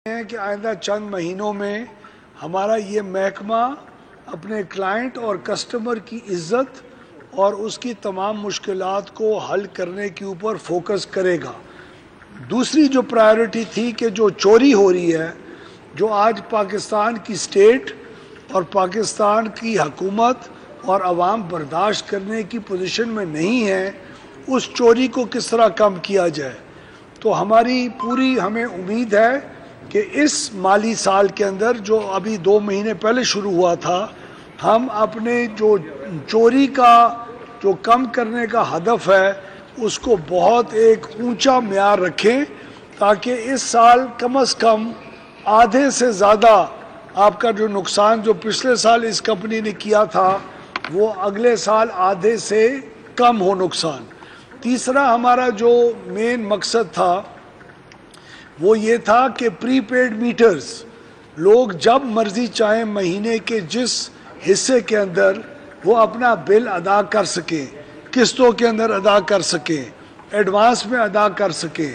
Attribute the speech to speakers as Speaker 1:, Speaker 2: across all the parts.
Speaker 1: ہیں کہ آئندہ چند مہینوں میں ہمارا یہ محکمہ اپنے کلائنٹ اور کسٹمر کی عزت اور اس کی تمام مشکلات کو حل کرنے کے اوپر فوکس کرے گا۔ دوسری جو پرائیورٹی تھی کہ جو چوری ہو رہی ہے، جو آج پاکستان کی اسٹیٹ اور پاکستان کی حکومت اور عوام برداشت کرنے کی پوزیشن میں نہیں ہے، اس چوری کو کس طرح کم کیا جائے۔ تو ہماری پوری ہمیں امید ہے کہ اس مالی سال کے اندر جو ابھی 2 مہینے پہلے شروع ہوا تھا، ہم اپنے جو چوری کا جو کم کرنے کا ہدف ہے اس کو بہت ایک اونچا معیار رکھیں، تاکہ اس سال کم از کم آدھے سے زیادہ آپ کا جو نقصان جو پچھلے سال اس کمپنی نے کیا تھا وہ اگلے سال آدھے سے کم ہو نقصان۔ تیسرا ہمارا جو مین مقصد تھا وہ یہ تھا کہ پری پیڈ میٹرز لوگ جب مرضی چاہیں مہینے کے جس حصے کے اندر وہ اپنا بل ادا کر سکیں، قسطوں کے اندر ادا کر سکیں، ایڈوانس میں ادا کر سکیں۔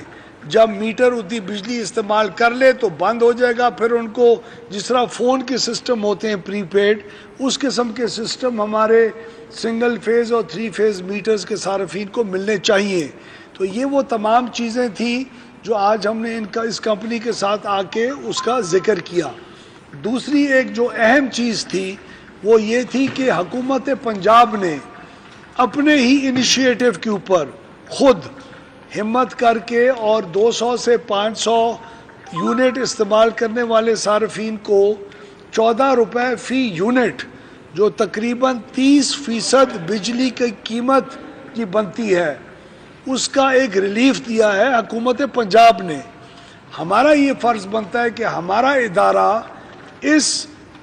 Speaker 1: جب میٹر اتنی بجلی استعمال کر لے تو بند ہو جائے گا، پھر ان کو جس طرح فون کے سسٹم ہوتے ہیں پری پیڈ، اس قسم کے سسٹم ہمارے سنگل فیز اور 3 فیز میٹرز کے صارفین کو ملنے چاہیے۔ تو یہ وہ تمام چیزیں تھیں جو آج ہم نے اس کمپنی کے ساتھ آ کے اس کا ذکر کیا۔ دوسری ایک جو اہم چیز تھی وہ یہ تھی کہ حکومت پنجاب نے اپنے ہی انیشیٹو کے اوپر خود ہمت کر کے اور 200 سے 500 یونٹ استعمال کرنے والے صارفین کو 14 روپے فی یونٹ، جو تقریباً 30% بجلی کی قیمت کی بنتی ہے، اس کا ایک ریلیف دیا ہے حکومت پنجاب نے۔ ہمارا یہ فرض بنتا ہے کہ ہمارا ادارہ اس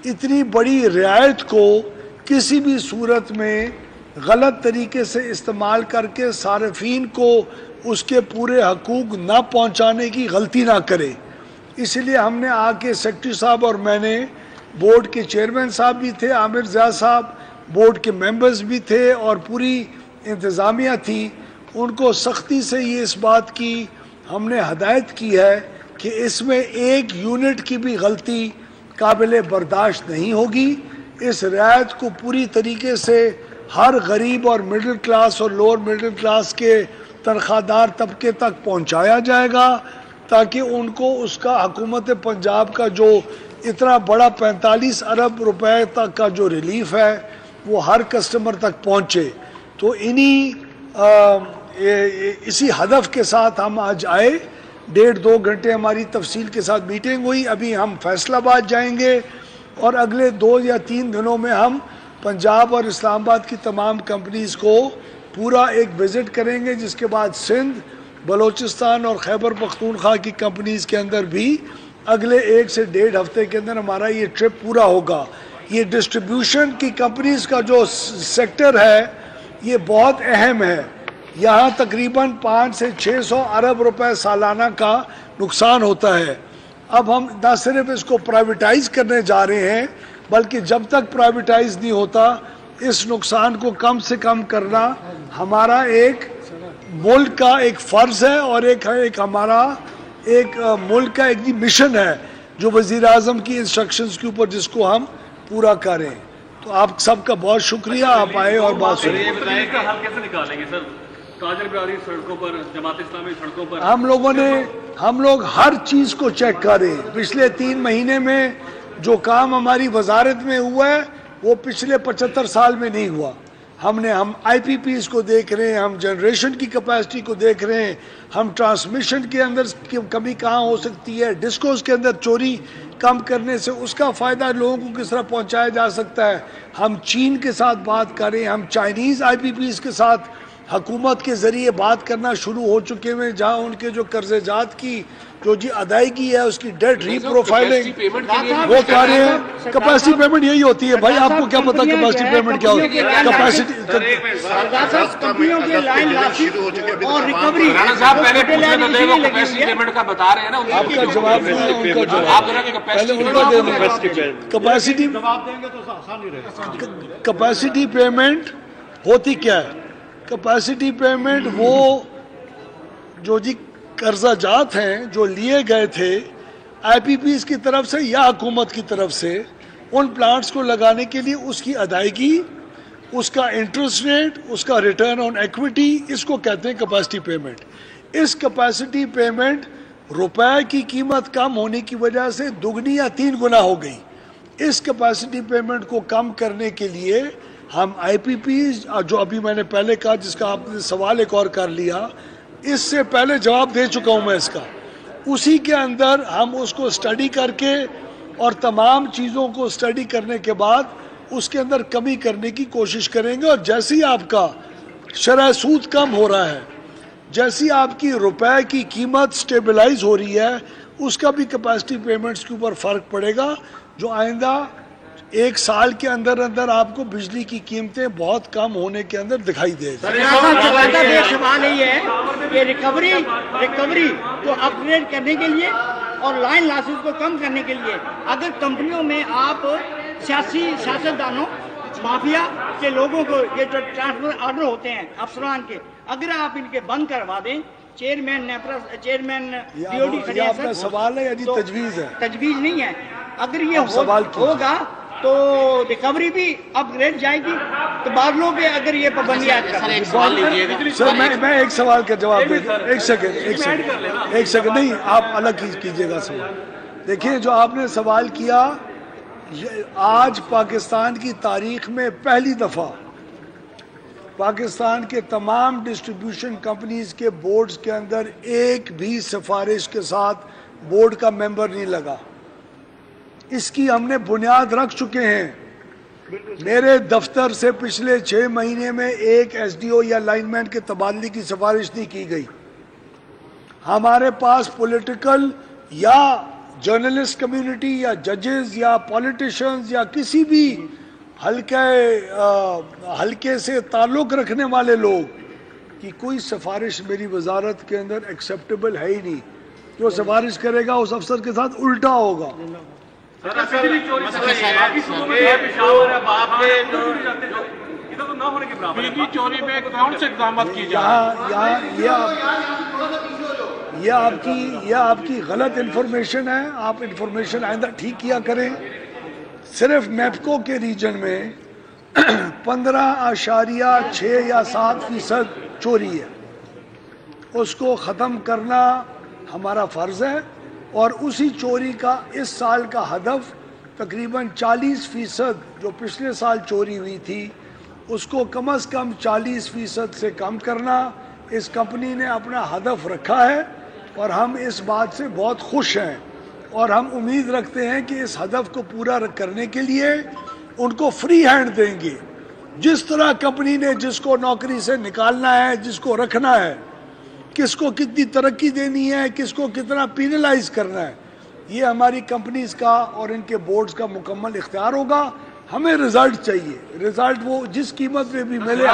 Speaker 1: اتنی بڑی رعایت کو کسی بھی صورت میں غلط طریقے سے استعمال کر کے صارفین کو اس کے پورے حقوق نہ پہنچانے کی غلطی نہ کرے۔ اس لیے ہم نے آ کے سیکرٹری صاحب اور میں نے، بورڈ کے چیئرمین صاحب بھی تھے عامر ضیاء صاحب، بورڈ کے ممبرز بھی تھے اور پوری انتظامیہ تھی، ان کو سختی سے یہ اس بات کی ہم نے ہدایت کی ہے کہ اس میں 1 یونٹ کی بھی غلطی قابل برداشت نہیں ہوگی۔ اس رعایت کو پوری طریقے سے ہر غریب اور مڈل کلاس اور لوور مڈل کلاس کے تنخواہ دار طبقے تک پہنچایا جائے گا، تاکہ ان کو اس کا حکومت پنجاب کا جو اتنا بڑا 45 ارب روپے تک کا جو ریلیف ہے وہ ہر کسٹمر تک پہنچے۔ تو اسی ہدف کے ساتھ ہم آج آئے۔ 1.5-2 گھنٹے ہماری تفصیل کے ساتھ میٹنگ ہوئی۔ ابھی ہم فیصل آباد جائیں گے اور اگلے 2 یا 3 دنوں میں ہم پنجاب اور اسلام آباد کی تمام کمپنیز کو پورا ایک وزٹ کریں گے، جس کے بعد سندھ، بلوچستان اور خیبر پختونخوا کی کمپنیز کے اندر بھی اگلے 1 سے 1.5 ہفتے کے اندر ہمارا یہ ٹرپ پورا ہوگا۔ یہ ڈسٹریبیوشن کی کمپنیز کا جو سیکٹر ہے یہ بہت اہم ہے۔ یہاں تقریباً 500 سے 600 ارب روپے سالانہ کا نقصان ہوتا ہے۔ اب ہم نہ صرف اس کو پرائیویٹائز کرنے جا رہے ہیں، بلکہ جب تک پرائیویٹائز نہیں ہوتا اس نقصان کو کم سے کم کرنا ہمارا ایک ملک کا ایک فرض ہے اور ایک ہمارا ایک ملک کا ایک مشن ہے جو وزیر اعظم کی انسٹرکشنز کے اوپر جس کو ہم پورا کریں۔ تو آپ سب کا بہت شکریہ، آپ آئے اور بات سنیں۔
Speaker 2: کیسے نکالیں گے سر؟ تاجر برادری سڑکوں پر، جماعت اسلامی سڑکوں پر،
Speaker 1: ہم لوگ ہر چیز کو چیک کریں۔ پچھلے 3 مہینے میں جو کام ہماری وزارت میں ہوا ہے وہ پچھلے 75 سال میں نہیں ہوا۔ ہم آئی پی پیز کو دیکھ رہے ہیں، ہم جنریشن کی کیپیسٹی کو دیکھ رہے ہیں، ہم ٹرانسمیشن کے اندر کمی کہاں ہو سکتی ہے، ڈسکوز کے اندر چوری کم کرنے سے اس کا فائدہ لوگوں کو کس طرح پہنچایا جا سکتا ہے۔ ہم چین کے ساتھ بات کریں، ہم چائنیز آئی پی پیز کے ساتھ حکومت کے ذریعے بات کرنا شروع ہو چکے ہیں، جہاں ان کے جو قرض جات کی جو ادائیگی ہے اس کی ڈیٹ ری پروفائلنگ وہ کر رہے ہیں۔ کیپیسٹی پیمنٹ یہی ہوتی ہے بھائی، آپ کو کیا پتا کیپیسٹی پیمنٹ کیا ہوتی ہے؟ کیپیسٹی آپ کا جواب نہیں ہے، ان کا جواب پہلے ان کا دے دیں۔ کیپیسٹی پیمنٹ ہوتی کیا ہے؟ کیپیسٹی پیمنٹ وہ جو قرضہ جات ہیں جو لیے گئے تھے آئی پی پیز کی طرف سے یا حکومت کی طرف سے ان پلانٹس کو لگانے کے لیے اس کی ادائیگی، اس کا انٹرسٹ ریٹ، اس کا ریٹرن آن ایکویٹی، اس کو کہتے ہیں کیپیسٹی پیمنٹ. اس کیپیسٹی پیمنٹ روپے کی قیمت کم ہونے کی وجہ سے دگنی یا 3 گنا ہو گئی. اس کیپیسٹی پیمنٹ کو کم کرنے کے لیے ہم آئی پی پیز، جو ابھی میں نے پہلے کہا، جس کا آپ نے سوال ایک اور کر لیا، اس سے پہلے جواب دے چکا ہوں میں اس کا، اسی کے اندر ہم اس کو اسٹڈی کر کے اور تمام چیزوں کو اسٹڈی کرنے کے بعد اس کے اندر کمی کرنے کی کوشش کریں گے. اور جیسے ہی آپ کا شرح سود کم ہو رہا ہے، جیسی آپ کی روپے کی قیمت سٹیبلائز ہو رہی ہے، اس کا بھی کیپیسٹی پیمنٹس کے اوپر فرق پڑے گا، جو آئندہ 1 سال کے اندر اندر آپ کو بجلی کی قیمتیں بہت کم ہونے کے اندر دکھائی دے گی.
Speaker 3: سوال یہی ہے کہ ریکوری کو اپ گریڈ کرنے کے لیے اور لائن لاسز کو کم کرنے کے لیے اگر کمپنیوں میں آپ سیاستدانوں، مافیا کے لوگوں کو یہ جو ٹرانسفر آرڈر ہوتے ہیں افسران کے، اگر آپ ان کے بند کروا دیں، چیئرمین ڈی او ڈی کھڑے ہیں،
Speaker 1: آپ کا سوال ہے یا تجویز ہے؟
Speaker 3: تجویز نہیں ہے. اگر یہ ہوگا تو ریکوری بھی اپ گریڈ جائے گی، تو بادلوں پہ اگر یہ پابندیاں
Speaker 1: سر میں ایک سوال کا جواب دے دوں. ایک سیکنڈ نہیں، آپ الگ کیجئے گا سوال. دیکھیں، جو آپ نے سوال کیا، آج پاکستان کی تاریخ میں پہلی دفعہ پاکستان کے تمام ڈسٹریبیوشن کمپنیز کے بورڈز کے اندر ایک بھی سفارش کے ساتھ بورڈ کا ممبر نہیں لگا. اس کی ہم نے بنیاد رکھ چکے ہیں. میرے دفتر سے پچھلے 6 مہینے میں ایک ایس ڈی او یا لائن مین کے تبادلے کی سفارش نہیں کی گئی. ہمارے پاس پولیٹیکل یا جرنلسٹ کمیونٹی یا ججز یا پولیٹیشنز یا کسی بھی حلقے سے تعلق رکھنے والے لوگ کی کوئی سفارش میری وزارت کے اندر ایکسیپٹیبل ہے ہی نہیں. جو سفارش کرے گا اس افسر کے ساتھ الٹا ہوگا. یہ آپ کی غلط انفارمیشن ہے. آپ انفارمیشن آئندہ ٹھیک کیا کریں. صرف نیپکو کے ریجن میں 15.6 یا 7% چوری ہے. اس کو ختم کرنا ہمارا فرض ہے، اور اسی چوری کا اس سال کا ہدف تقریباً 40% جو پچھلے سال چوری ہوئی تھی، اس کو کم از کم 40% سے کم کرنا اس کمپنی نے اپنا ہدف رکھا ہے. اور ہم اس بات سے بہت خوش ہیں، اور ہم امید رکھتے ہیں کہ اس ہدف کو پورا کرنے کے لیے ان کو فری ہینڈ دیں گے. جس طرح کمپنی نے جس کو نوکری سے نکالنا ہے، جس کو رکھنا ہے، کس کو کتنی ترقی دینی ہے، کس کو کتنا پینلائز کرنا ہے، یہ ہماری کمپنیز کا اور ان کے بورڈز کا مکمل اختیار ہوگا. ہمیں رزلٹ چاہیے. رزلٹ وہ جس قیمت میں بھی ملے.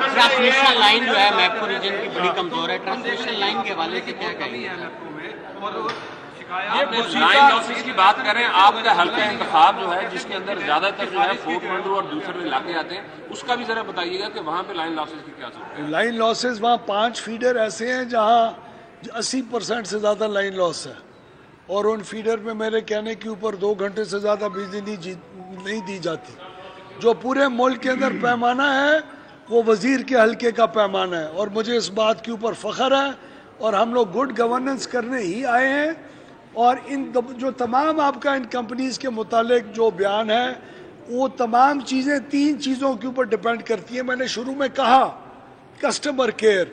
Speaker 4: ٹرانسمیشن لائن جو ہے میپکو ریجن کی بڑی کمزور ہے. ٹرانسمیشن لائن کے حوالے سے کیا کہیں گے؟
Speaker 5: لائن لاسز کی بات کریں، آپ کا حلقہ انتخاب جو ہے جس کے اندر زیادہ تر جو ہے فورٹ منڈو اور دوسرے علاقے آتے ہیں، اس کا بھی ذرا بتائیے گا کہ وہاں پہ لائن لاسز کی کیا صورت ہے؟
Speaker 1: لائن لاسز وہاں 5 فیڈر ایسے ہیں جہاں 80% سے زیادہ لائن لاس ہے، اور ان فیڈر میں میرے کہنے کے اوپر 2 گھنٹے سے زیادہ بجلی نہیں دی جاتی. جو پورے ملک کے اندر پیمانہ ہے وہ وزیر کے حلقے کا پیمانہ ہے، اور مجھے اس بات کے اوپر فخر ہے. اور ہم لوگ گڈ گورننس کرنے ہی آئے ہیں. اور ان جو تمام آپ کا ان کمپنیز کے متعلق جو بیان ہے، وہ تمام چیزیں 3 چیزوں کے اوپر ڈیپینڈ کرتی ہیں. میں نے شروع میں کہا کسٹمر کیئر.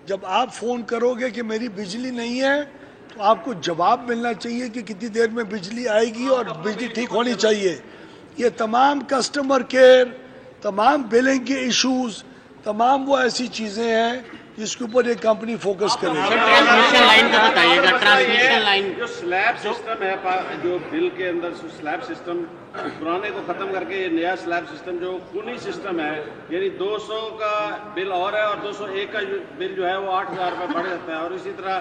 Speaker 1: جب آپ فون کرو گے کہ میری بجلی نہیں ہے، تو آپ کو جواب ملنا چاہیے کہ کتنی دیر میں بجلی آئے گی اور بجلی ٹھیک ہونی چاہیے. یہ تمام کسٹمر کیئر، تمام بلنگ کے ایشوز، تمام وہ ایسی چیزیں ہیں جس کے اوپر یہ کمپنی فوکس کرے گی.
Speaker 4: ٹرانسمیشن لائن کا بتائیے گا. ٹرانسمیشن لائن
Speaker 6: جو سلیب سسٹم ہے، جو بل کے اندر سلیب سسٹم پرانے کو ختم کر کے یہ نیا سلیب سسٹم جو خونی سسٹم ہے، یعنی 200 کا بل اور ہے اور 201 کا بل جو ہے وہ 8,000 روپے بڑھ جاتا ہے. اور اسی طرح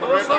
Speaker 6: 200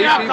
Speaker 7: IPP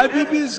Speaker 1: IPPs